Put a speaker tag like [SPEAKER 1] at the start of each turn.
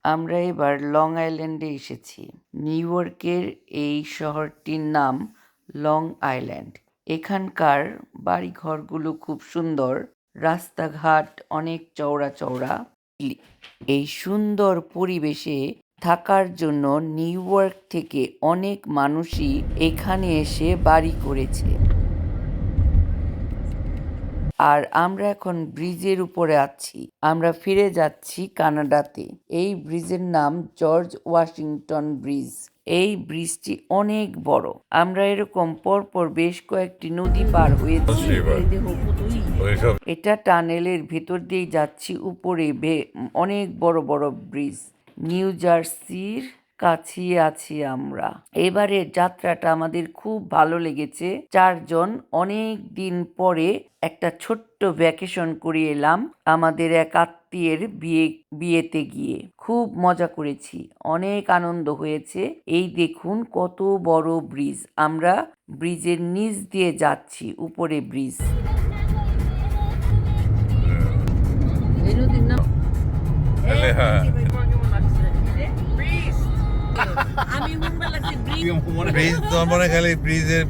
[SPEAKER 1] আমরা এবার লং আইল্যান্ডে এসেছি। নিউ ইয়র্কের এই শহরটির নাম লং আইল্যান্ড। এখানকার বাড়িঘরগুলো খুব সুন্দর, রাস্তাঘাট অনেক চওড়া চওড়া। এই সুন্দর পরিবেশে থাকার জন্য নিউ ইয়র্ক থেকে অনেক মানুষই এখানে এসে বাড়ি করেছে। আর আমরা এখন ব্রিজের উপরে আছি। আমরা ফিরে যাচ্ছি কানাডাতে। এই ব্রিজের নাম জর্জ ওয়াশিংটন ব্রিজ। এই ব্রিজটি অনেক বড়। আমরা এরকম পরপর বেশ কয়েকটি নদী পার হয়েছি। এটা টানেলের ভেতর দিয়ে যাচ্ছি উপরে অনেক বড় বড় ব্রিজ। নিউ জার্সির কাছে আছি আমরা। এবারের যাত্রাটা আমাদের খুব ভালো লেগেছে। 4 জন অনেক দিন পরে একটা ছোট্ট ভ্যাকেশন করে এলাম আমাদের এক আত্মীয়ের বিয়েতে গিয়ে। খুব মজা করেছি, অনেক আনন্দ হয়েছে। এই দেখুন কত বড় ব্রিজ। আমরা ব্রিজের নিচ দিয়ে যাচ্ছি, উপরে ব্রিজ।
[SPEAKER 2] ব্রিজ তো মনে খালি ব্রিজের